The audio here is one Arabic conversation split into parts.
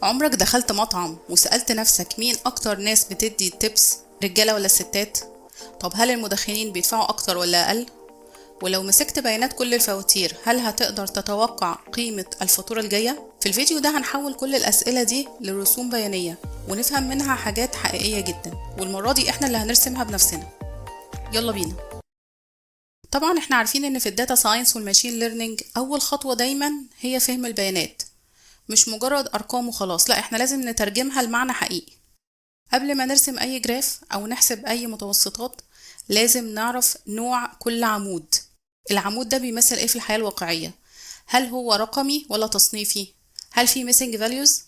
عمرك دخلت مطعم وسألت نفسك مين أكتر ناس بتدي التبس، رجالة ولا الستات؟ طب هل المدخنين بيدفعوا أكتر ولا أقل؟ ولو مسكت بيانات كل الفواتير هل هتقدر تتوقع قيمة الفاتورة الجاية؟ في الفيديو ده هنحول كل الأسئلة دي لرسوم بيانية ونفهم منها حاجات حقيقية جدا، والمرة دي احنا اللي هنرسمها بنفسنا. يلا بينا. طبعا احنا عارفين ان في الداتا ساينس والماشين ليرنينج أول خطوة دايما هي فهم البيانات، مش مجرد أرقام وخلاص، لا احنا لازم نترجمها لمعنى حقيقي. قبل ما نرسم أي جراف أو نحسب أي متوسطات لازم نعرف نوع كل عمود. العمود ده بيمثل ايه في الحياة الواقعية؟ هل هو رقمي ولا تصنيفي؟ هل في missing values؟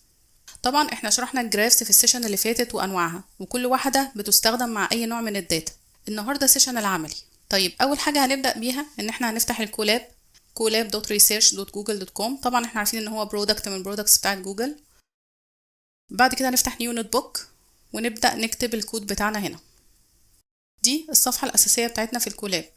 طبعا احنا شرحنا الجرافس في السيشن اللي فاتت وأنواعها، وكل واحدة بتستخدم مع أي نوع من الداتا. النهاردة سيشن العملي. طيب أول حاجة هنبدأ بيها إن احنا هنفتح الكولاب colab.research.google.com. طبعا احنا عارفين ان هو برودكت من برودكتس بتاعت جوجل. بعد كده هنفتح نيو نوت بوك ونبدأ نكتب الكود بتاعنا هنا. دي الصفحة الأساسية بتاعتنا في الكولاب.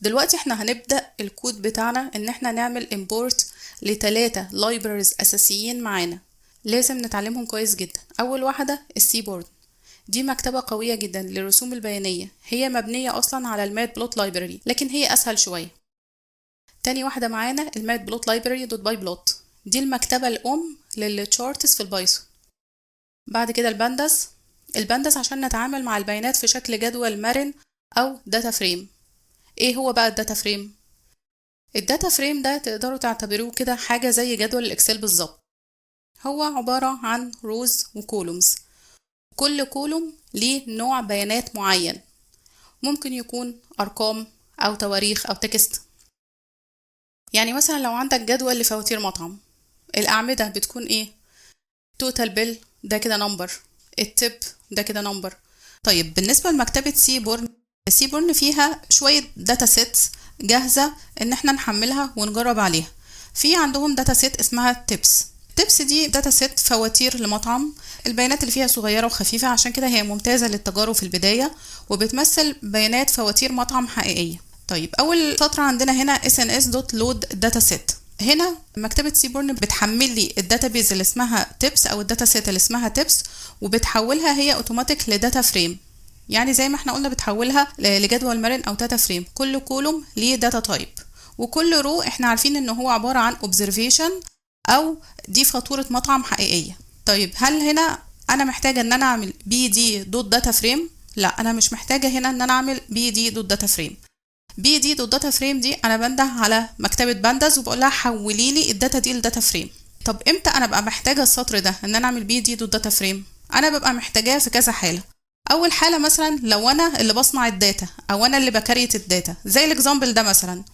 دلوقتي احنا هنبدأ الكود بتاعنا ان احنا نعمل import ل3 libraries أساسيين معانا، لازم نتعلمهم كويس جدا. أول واحدة السيبورن، دي مكتبة قوية جدا للرسوم البيانية، هي مبنية أصلا على المات بلوت لايبراري لكن هي أسهل شوية. تاني واحدة معانا المات بلوت لايبراري دوت باي بلوت، دي المكتبة الأم للتشارتس في البايثون. بعد كده البانداس عشان نتعامل مع البيانات في شكل جدول مرن أو داتا فريم. ايه هو بقى الداتا فريم؟ الداتا فريم ده تقدروا تعتبروه كده حاجة زي جدول الإكسل بالظبط. هو عبارة عن روز وكولومز، كل كولوم ليه نوع بيانات معين، ممكن يكون أرقام أو تواريخ أو تكست. يعني مثلا لو عندك جدول لفواتير مطعم، الأعمدة بتكون ايه؟ توتال بيل ده كده نمبر، التب ده كده نمبر. طيب بالنسبة لمكتبة سيبورن فيها شوية داتا سيتس جاهزة ان احنا نحملها ونجرب عليها. في عندهم داتا سيت اسمها تبس دي داتا سيت فواتير لمطعم، البيانات اللي فيها صغيرة وخفيفة، عشان كده هي ممتازة للتجارب في البداية وبتمثل بيانات فواتير مطعم حقيقية. طيب أول سطر عندنا هنا sns.load dataset. هنا مكتبة سيبورن بتحمل لي الداتابيز اللي اسمها تبس أو الداتا سيت اللي اسمها تبس، وبتحولها هي اوتوماتيك لداتا فريم. يعني زي ما احنا قلنا بتحولها لجدول مرن أو داتا فريم، كل كولوم ليه داتا تايب، وكل رو احنا عارفين ان هو عبارة عن observation أو دي فاتورة مطعم حقيقية. طيب هل هنا أنا محتاجة ان أنا أعمل bd.data_frame؟ لا، أنا مش محتاجة هنا ان أنا أعمل bd.data_frame. bd.data_frame دي انا بنده على مكتبه بانداز وبقول لها حولي لي الداتا دي لداتا فريم. طب امتى انا بقى محتاجه السطر ده ان انا اعمل bd.data_frame؟ انا ببقى محتاجاه في كذا حاله. اول حاله مثلا لو انا اللي بصنع الداتا او انا اللي بكريت الداتا، زي الاكزامبل ده مثلا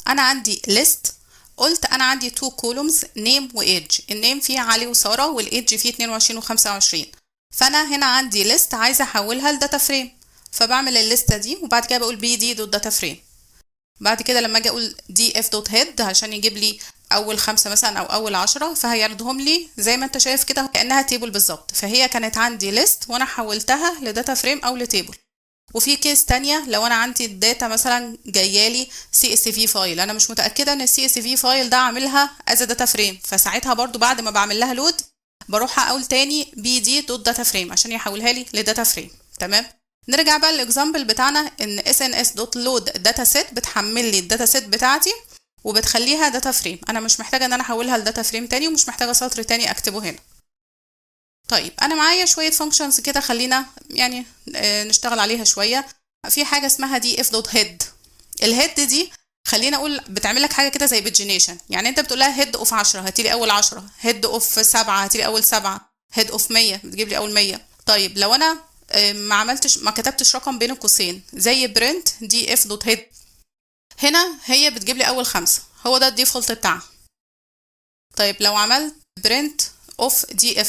انا عندي ليست، قلت انا عندي 2 كولومز نيم وايدج، النيم فيه علي وساره والايدج فيه 22 و25، فانا هنا عندي ليست عايزه احولها لداتا فريم، فبعمل الليسته دي وبعد كده بقول bd.data_frame. بعد كده لما اجي اقول df.head عشان يجيب لي اول 5 مثلا او اول 10، فهيردهم لي زي ما انت شايف كده كانها تيبل بالظبط، فهي كانت عندي ليست وانا حولتها لداتا فريم او لتيبل. وفي كيس تانية لو انا عندي الداتا مثلا جايالي CSV فايل، انا مش متاكده ان CSV فايل ده عاملها از داتا فريم، فساعتها برضو بعد ما بعمل لها لود بروح اقول تاني bd.data_frame عشان يحولها لي لداتا فريم. تمام. نرجع بقى للاكزامبل بتاعنا ان sns.load dataset بتحمل لي الداتا سيت بتاعتي وبتخليها داتا فريم، انا مش محتاجه ان انا احولها لداتا فريم تاني ومش محتاجه سطر تاني اكتبه هنا. طيب انا معايا شويه فانكشنز كده، خلينا يعني نشتغل عليها شويه. في حاجه اسمها df.head. الهيد دي خلينا اقول بتعمل لك حاجه كده زي بيجينيشن، يعني انت بتقول لها هيد اوف 10 هاتي لي اول 10، هيد اوف 7 هاتي لي اول 7، هيد اوف 100 بتجيب لي اول 100. طيب لو انا ما كتبتش رقم بين القوسين زي برنت df.head، هنا هي بتجيب لي اول 5، هو ده الديفولت بتاعها. طيب لو عملت برنت اوف df،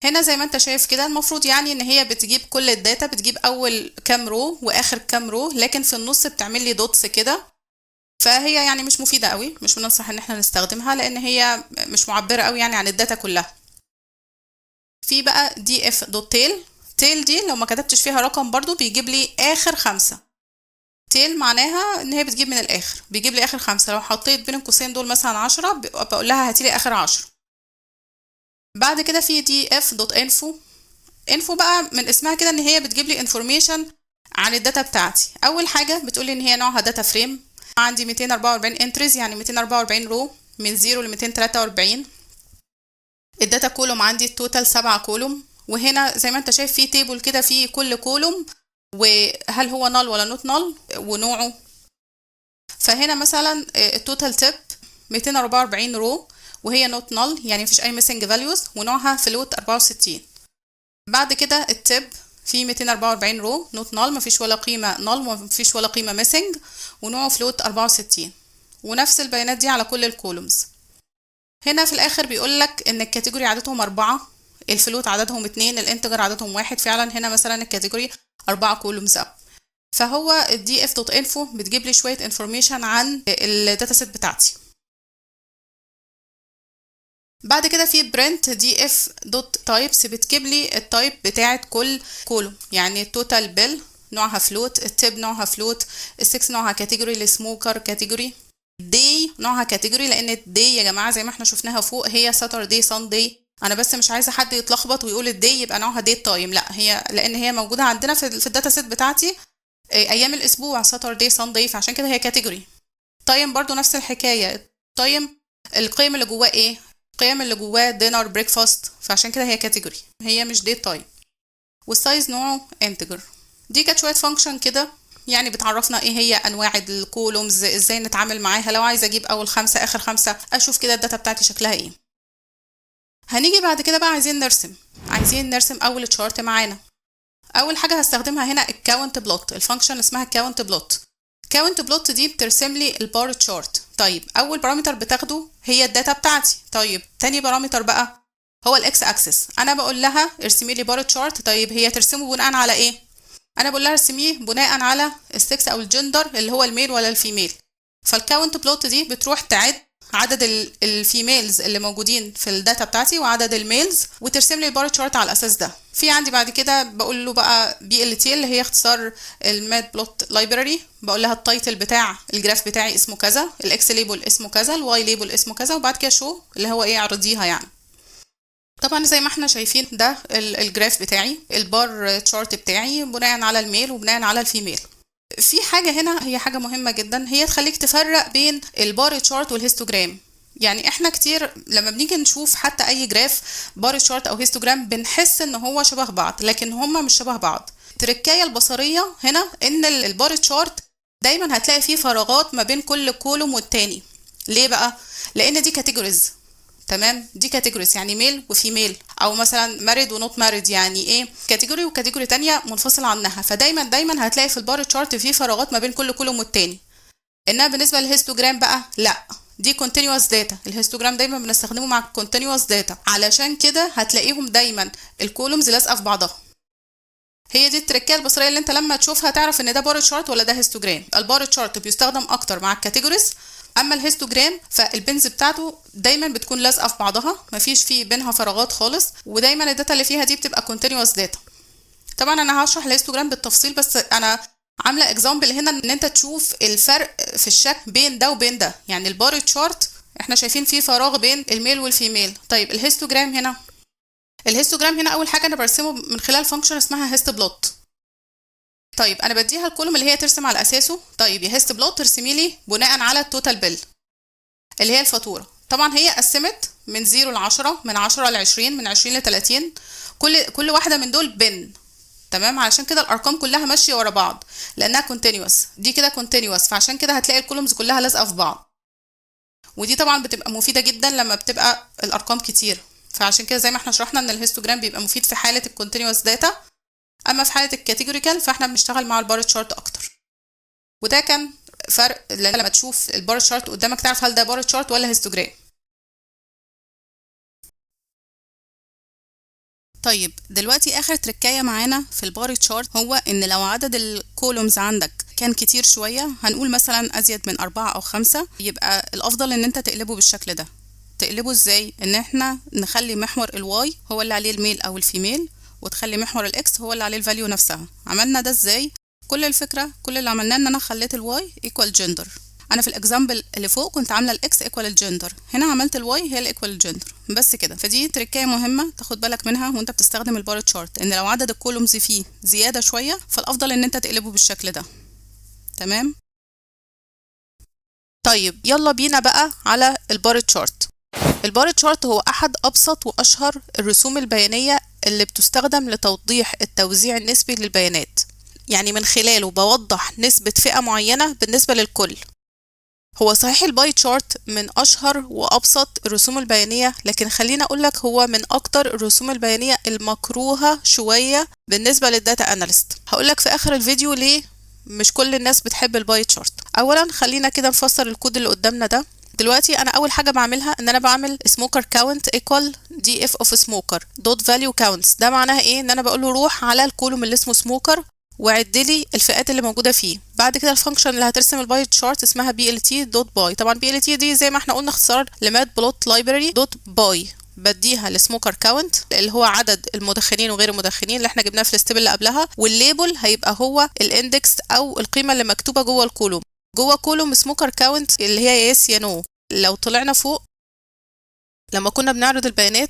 هنا زي ما انت شايف كده المفروض يعني ان هي بتجيب كل الداتا، بتجيب اول كام رو واخر كام رو، لكن في النص بتعمل لي دوتس كده، فهي يعني مش مفيدة قوي، مش بننصح ان احنا نستخدمها لان هي مش معبرة قوي يعني عن الداتا كلها. في بقى df.tail، تيل دي لو ما كتبتش فيها رقم برضو بيجيب لي اخر 5. تيل معناها ان هي بتجيب من الاخر، بيجيب لي اخر 5. لو حطيت بين القوسين دول مثلا 10 بقول لها هاتي لي اخر 10. بعد كده في df.info. info بقى من اسمها كده ان هي بتجيب لي انفورميشن عن الداتا بتاعتي. اول حاجه بتقول لي ان هي نوعها داتا فريم، عندي 244 انتريز يعني 244 رو من 0 ل 243. الداتا كولوم عندي التوتال 7 كولوم، وهنا زي ما انت شايف في تيبل كده في كل كولوم وهل هو نال ولا نوت نال ونوعه. فهنا مثلا التوتال تيب 244 رو وهي نوت نال يعني مفيش اي ميسنج فاليوز ونوعها فلوت 64. بعد كده التيب في 244 رو نوت نال مفيش ولا قيمه نال ومفيش ولا قيمه ميسنج ونوعه فلوت 64، ونفس البيانات دي على كل الكولومز. هنا في الاخر بيقول لك ان الكاتيجوري عددهم 4، الفلوت عددهم 2، الانتجر عددهم 1. فعلا هنا مثلا الكاتيجوري 4 كولومز. فهو الدي اف دوت انفو بتجيب لي شويه انفورميشن عن الداتا سيت بتاعتي. بعد كده في برنت دي اف دوت تايبس بتجيب لي التايب بتاعه كل كولوم، يعني التوتال بيل نوعها فلوت، التيب نوعها فلوت، السكس نوعها كاتيجوري، السموكر كاتيجوري، داي نوعها كاتيجوري لان الداي يا جماعه زي ما احنا شفناها فوق هي ساتردي ساندي. انا بس مش عايزه حد يتلخبط ويقول الداي يبقى نوعها ديت تايم، لا هي لان هي موجوده عندنا في الداتا سيت بتاعتي ايام الاسبوع ساتردي ساندي، فعشان كده هي كاتيجوري. تايم برضو نفس الحكايه، تايم القيم اللي جواه ايه، القيم اللي جواه دينر بريكفاست، فعشان كده هي كاتيجوري هي مش ديت تايم. والسايز نوعه انتجر. دي كانت شويه فانكشن كده يعني بتعرفنا ايه هي انواع الكولومز، ازاي نتعامل معاها لو عايزه اجيب اول 5 اخر 5 اشوف كده الداتا بتاعتي شكلها ايه. هنيجي بعد كده بقى عايزين نرسم اول تشارت معانا. اول حاجه هستخدمها هنا الكاونت بلوت، الفانكشن اسمها كاونت بلوت. كاونت بلوت دي بترسم لي البار تشارت. طيب اول بارامتر بتاخده هي الداتا بتاعتي. طيب تاني بارامتر بقى هو الاكس اكسس، انا بقول لها ارسمي لي بار تشارت. طيب هي ترسمه بناء على ايه؟ انا بقول لها ارسميه بناء على السكس او الجندر اللي هو الميل ولا الفيميل. فالكاونت بلوت دي بتروح تعد عدد الفيميلز اللي موجودين في الداتا بتاعتي وعدد الميلز وترسم لي البار تشارت على الاساس ده. في عندي بعد كده بقول له بقى بي ال تي اللي هي اختصار المات بلوت لايبراري، بقول لها التايتل بتاع الجراف بتاعي اسمه كذا، الاكس ليبل اسمه كذا، الواي ليبل اسمه كذا، وبعد كده شو اللي هو ايه عرضيها يعني. طبعا زي ما احنا شايفين ده الجراف بتاعي، البار تشارت بتاعي بناء على الميل وبناء على الفيميل. في حاجه هنا هي حاجه مهمه جدا، هي تخليك تفرق بين البار تشارت والهيستوجرام. يعني احنا كتير لما بنيجي نشوف حتى اي جراف بار تشارت او هيستوجرام بنحس ان هو شبه بعض، لكن هما مش شبه بعض. التركايه البصريه هنا ان البار تشارت دايما هتلاقي فيه فراغات ما بين كل كولوم والتاني. ليه بقى؟ لان دي كاتيجوريز، تمام؟ دي كاتيجوريز يعني ميل وفيميل، او مثلا ماريد ونوت ماريد، يعني ايه كاتيجوري وكاتيجوري تانية منفصله عنها. فدايما هتلاقي في البار تشارت فيه فراغات ما بين كل كولوم والتاني. انما بالنسبه للهيستوجرام بقى لا، دي continuous داتا. الهيستوجرام دايما بنستخدمه مع continuous داتا، علشان كده هتلاقيهم دايما الكولومز لازقه في بعضها. هي دي التركيه البصريه اللي انت لما تشوفها تعرف ان ده بار تشارت ولا ده هيستوجرام. البار تشارت بيستخدم اكتر مع الكاتيجوريز، اما الهيستوجرام فالبنز بتاعته دايما بتكون لازقه في بعضها، مفيش فيه بينها فراغات خالص، ودايما الداتا اللي فيها دي بتبقى continuous داتا. طبعا انا هشرح الهيستوجرام بالتفصيل، بس انا عامله اكزامبل هنا ان انت تشوف الفرق في الشكل بين ده وبين ده. يعني البار تشارت احنا شايفين فيه فراغ بين الميل والفيميل. طيب الهيستوجرام هنا اول حاجه انا برسمه من خلال فانكشن اسمها هيست بلوت. طيب انا بديها الكولوم اللي هي ترسم على اساسه. طيب يا هيست بلوت ترسمي لي بناء على التوتال بيل اللي هي الفاتوره. طبعا هي قسمت من 0 ل 10، من 10 ل 20، من 20 ل 30، كل واحده من دول بن، تمام؟ علشان كده الارقام كلها ماشيه ورا بعض لانها كونتينوس. دي كده كونتينوس، فعشان كده هتلاقي الكولومز كلها لازقه في بعض. ودي طبعا بتبقى مفيده جدا لما بتبقى الارقام كتير. فعشان كده زي ما احنا شرحنا ان الهيستوجرام بيبقى مفيد في حاله الكونتينوس داتا، اما في حاله الكاتيجوريكال فاحنا بنشتغل مع البار تشارت اكتر. وده كان فرق لما تشوف البار تشارت قدامك تعرف هل ده بار تشارت ولا هيستوجرام. طيب دلوقتي اخر تركايه معانا في البار تشارت هو ان لو عدد الكولومز عندك كان كتير شويه، هنقول مثلا ازيد من 4 أو 5، يبقى الافضل ان انت تقلبه بالشكل ده. تقلبه ازاي؟ ان احنا نخلي محور الواي هو اللي عليه الميل او الفيميل، وتخلي محور الاكس هو اللي عليه الفاليو نفسها. عملنا ده ازاي؟ كل الفكرة، كل اللي عملناه ان انا خليت الواي ايكوال جندر. انا في الاكزامبل اللي فوق كنت عامله الاكس ايكوال الجندر، هنا عملت الواي هي الايكوال الجندر بس كده. فدي تريكايه مهمه تاخد بالك منها وانت بتستخدم البار تشارت، ان لو عدد الكولومز فيه زياده شويه فالافضل ان انت تقلبه بالشكل ده. تمام. طيب يلا بينا بقى على البار تشارت. البار تشارت هو احد ابسط واشهر الرسوم البيانيه اللي بتستخدم لتوضيح التوزيع النسبي للبيانات، يعني من خلاله بوضح نسبة فئة معينة بالنسبة للكل. هو صحيح الباي تشارت من أشهر وأبسط الرسوم البيانية، لكن خلينا أقولك هو من أكتر الرسوم البيانية المكروهة شوية بالنسبة للداتا أناليست. هقولك في آخر الفيديو ليه مش كل الناس بتحب الباي تشارت. أولا خلينا كده نفسر الكود اللي قدامنا ده. دلوقتي انا اول حاجه بعملها ان انا بعمل smoker count equal df of smoker dot value counts. ده معناها ايه؟ ان انا بقول له روح على الكولوم اللي اسمه smoker وعد لي الفئات اللي موجوده فيه. بعد كده الفانكشن اللي هترسم الباي تشارت اسمها blt.by. طبعا blt دي زي ما احنا قلنا اختصار لmatplotlib.by. بديها السموكر كاونت اللي هو عدد المدخنين وغير المدخنين اللي احنا جبناه في الستيب اللي قبلها، والليبل هيبقى هو الاندكس او القيمه اللي مكتوبه جوه الكولوم. جوه كولوم سموكر كاونت اللي هي يس يا نو. لو طلعنا فوق لما كنا بنعرض البيانات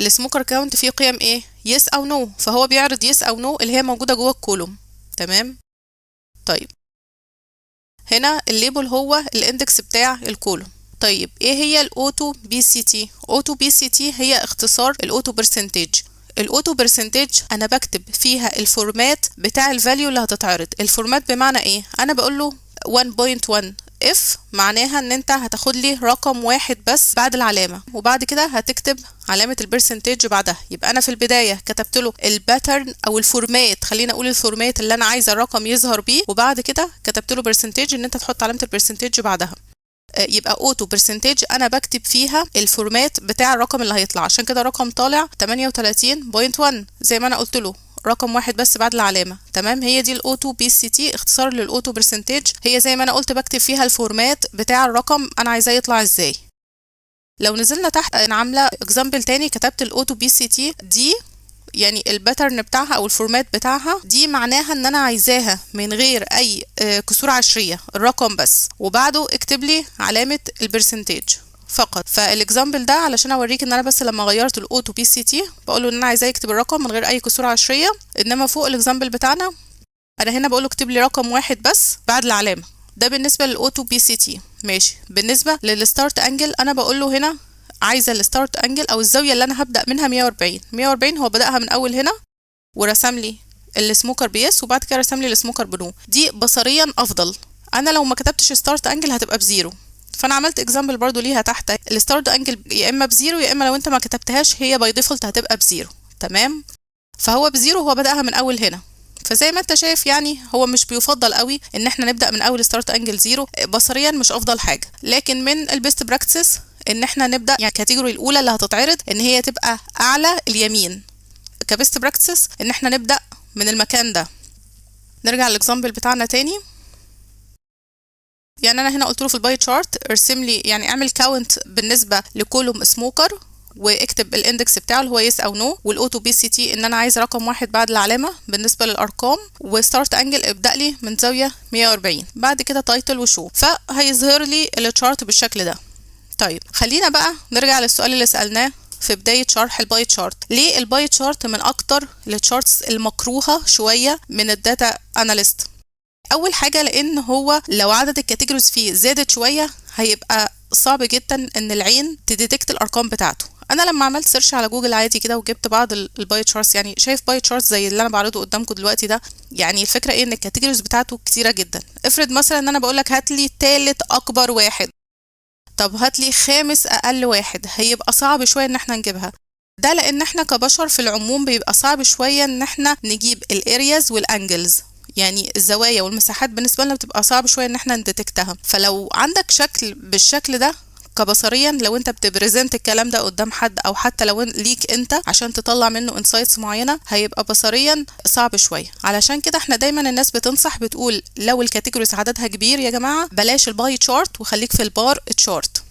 السموكر كاونت فيه قيم ايه؟ يس او نو، فهو بيعرض يس او نو اللي هي موجوده جوه الكولوم. تمام. طيب هنا الليبل هو الاندكس بتاع الكولوم. طيب ايه هي الاوتو بي سي تي؟ اوتو بي سي تي هي اختصار الاوتو برسنتج. الاوتو برسنتج انا بكتب فيها الفورمات بتاع الفاليو اللي هتتعرض. الفورمات بمعنى ايه؟ انا بقول له 1.1 اف معناها ان انت هتاخد لي رقم واحد بس بعد العلامه، وبعد كده هتكتب علامه البرسنتج بعدها. يبقى انا في البدايه كتبت له الباترن او الفورمات، خلينا اقول الفورمات اللي انا عايزه الرقم يظهر بيه، وبعد كده كتبت له برسنتج ان انت تحط علامه البرسنتج بعدها. يبقى اوتو برسنتج انا بكتب فيها الفورمات بتاع الرقم اللي هيطلع. عشان كده رقم طالع 38.1 زي ما انا قلت له رقم واحد بس بعد العلامه. تمام. هي دي الاوتو بي سي تي اختصار للاوتو برسنتج. هي زي ما انا قلت بكتب فيها الفورمات بتاع الرقم انا عايزاه يطلع ازاي. لو نزلنا تحت انا عامله اكزامبل تاني كتبت الاوتو بي سي تي دي، يعني الباترن بتاعها او الفورمات بتاعها دي معناها ان انا عايزاها من غير اي كسور عشريه الرقم بس، وبعده اكتب لي علامه البرسنتج فقط. فالاكزامبل ده علشان اوريك ان انا بس لما غيرت الاوتو بي سي تي بقول له ان انا عايزاه يكتب الرقم من غير اي كسور عشريه. انما فوق الاكزامبل بتاعنا انا هنا بقول له اكتب لي رقم واحد بس بعد العلامه. ده بالنسبه للاوتو بي سي تي. ماشي. بالنسبه للستارت انجل انا بقول له هنا عايزه الستارت انجل او الزاويه اللي انا هبدا منها 140. هو بداها من اول هنا ورسم لي السموكر بيس وبعد كده رسم لي السموكر بنو. دي بصريا افضل. انا لو ما كتبتش ستارت انجل هتبقى بزيرو، فانا عملت اكزامبل برضو ليها تحت الستارت انجل يا اما بزيرو يا اما لو انت ما كتبتهاش هي باي ديفولت هتبقى بزيرو. تمام. فهو بزيرو هو بداها من اول هنا. فزي ما انت شايف يعني هو مش بيفضل قوي ان احنا نبدا من اول ستارت انجل زيرو، بصريا مش افضل حاجه. لكن من البيست براكتسز ان احنا نبدا يعني الكاتيجوري الاولى اللي هتتعرض ان هي تبقى اعلى اليمين. كبيست براكتسز ان احنا نبدا من المكان ده. نرجع للاكزامبل بتاعنا تاني. يعني انا هنا قلت له في الباي تشارت ارسم لي يعني اعمل كاونت بالنسبه لكولوم سموكر واكتب الاندكس بتاعه اللي هو يس او نو، والاوتو بي سي تي ان انا عايز رقم واحد بعد العلامه بالنسبه للارقام، وستارت انجل ابدا لي من زاويه 140. بعد كده تايتل وشو، فهيظهر لي التشارت بالشكل ده. طيب خلينا بقى نرجع للسؤال اللي سالناه في بدايه شرح الباي تشارت. ليه الباي تشارت من اكتر التشارتس المكروهه شويه من الداتا اناليست؟ اول حاجه لان هو لو عدد الكاتيجوريز فيه زادت شويه هيبقى صعب جدا ان العين تديتكت الارقام بتاعته. انا لما عملت سيرش على جوجل عادي كده وجبت بعض الباي تشارتس، يعني شايف باي تشارتس زي اللي انا بعرضه قدامكم دلوقتي ده، يعني الفكره ايه ان الكاتيجوريز بتاعته كتيره جدا. افرض مثلا ان انا بقول لك هات لي ثالث اكبر واحد، طب هات لي خامس اقل واحد، هيبقى صعب شويه ان احنا نجيبها. ده لان احنا كبشر في العموم بيبقى صعب شويه ان احنا نجيب الارياز والانجلز، يعني الزوايا والمساحات بالنسبه لنا بتبقى صعب شويه ان احنا نديتكتها. فلو عندك شكل بالشكل ده كبصريا، لو انت بتبريزنت الكلام ده قدام حد او حتى لو ليك انت عشان تطلع منه انسايتس معينه، هيبقى بصريا صعب شويه. علشان كده احنا دايما الناس بتنصح بتقول لو الكاتيجوريز عددها كبير يا جماعه بلاش الباي تشارت وخليك في البار تشارت.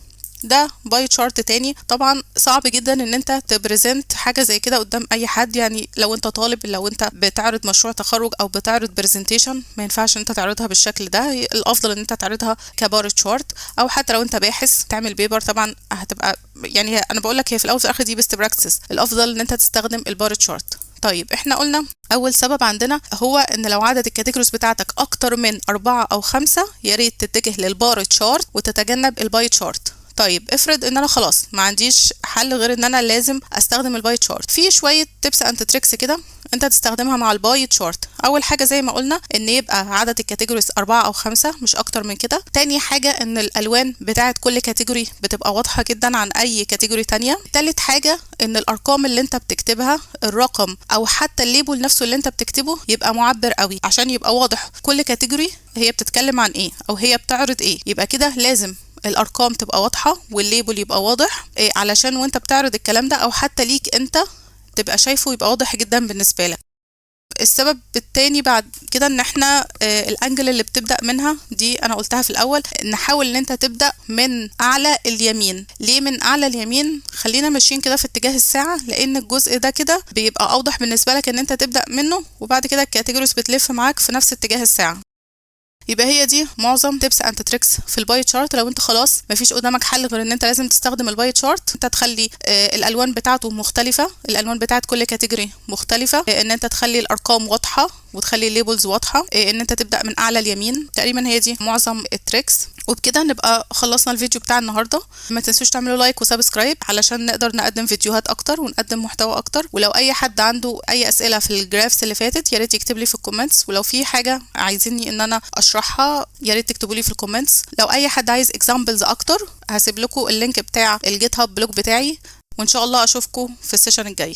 ده باي تشارت تاني. طبعا صعب جدا ان انت تبريزنت حاجه زي كده قدام اي حد، يعني لو انت طالب، لو انت بتعرض مشروع تخرج او بتعرض برزنتيشن، ما ينفعش انت تعرضها بالشكل ده. الافضل ان انت تعرضها كبار تشارت، او حتى لو انت باحث تعمل بيبر. طبعا هتبقى يعني انا بقول لك هي في الاول وفي الاخر دي بيست براكتس، الافضل ان انت تستخدم البار تشارت. طيب احنا قلنا اول سبب عندنا هو ان لو عدد الكاتيجوريز بتاعتك اكتر من 4 أو 5 يا ريت تتجه للبار تشارت وتتجنب الباي تشارت. طيب افرض ان انا خلاص ما عنديش حل غير ان انا لازم استخدم الباي تشارت، في شويه تيبس اند تريكس كده انت تستخدمها مع الباي تشارت. اول حاجه زي ما قلنا ان يبقى عدد الكاتيجوريز 4 أو 5 مش اكتر من كده. تاني حاجه ان الالوان بتاعه كل كاتيجوري بتبقى واضحه جدا عن اي كاتيجوري تانية. تالت حاجه ان الارقام اللي انت بتكتبها، الرقم او حتى الليبل نفسه اللي انت بتكتبه يبقى معبر قوي عشان يبقى واضح كل كاتيجوري هي بتتكلم عن ايه او هي بتعرض ايه. يبقى كده لازم الارقام تبقى واضحه والليبل يبقى واضح إيه، علشان وانت بتعرض الكلام ده او حتى ليك انت تبقى شايفه يبقى واضح جدا بالنسبه لك. السبب التاني بعد كده ان احنا الانجل اللي بتبدأ منها دي انا قلتها في الاول، نحاول ان انت تبدأ من اعلى اليمين. ليه من اعلى اليمين؟ خلينا ماشيين كده في اتجاه الساعة، لان الجزء ده كده بيبقى اوضح بالنسبة لك ان انت تبدأ منه، وبعد كده الكاتيجوريز بتلف معاك في نفس اتجاه الساعة. يبقى هي دي معظم تيبس اند تريكس في الباي تشارت. لو انت خلاص مفيش قدامك حل غير ان انت لازم تستخدم الباي تشارت، انت تخلي الالوان بتاعته مختلفه، الالوان بتاعت كل كاتيجوري مختلفه، ان انت تخلي الارقام واضحه وتخلي الليبلز واضحه، ان انت تبدا من اعلى اليمين. تقريبا هي دي معظم التريكس. وبكده نبقى خلصنا الفيديو بتاع النهارده. ما تنسوش تعملوا لايك وسبسكرايب علشان نقدر نقدم فيديوهات اكتر ونقدم محتوى اكتر. ولو اي حد عنده اي اسئله في الجرافس اللي فاتت يا ريت يكتب لي في الكومنتس، ولو في حاجه عايزيني ان انا اشرحها يا ريت تكتبوا لي في الكومنتس. لو اي حد عايز اكزامبلز اكتر هسيب لكم اللينك بتاع الجيت هاب بلوج بتاعي، وان شاء الله اشوفكم في السيشن الجاي.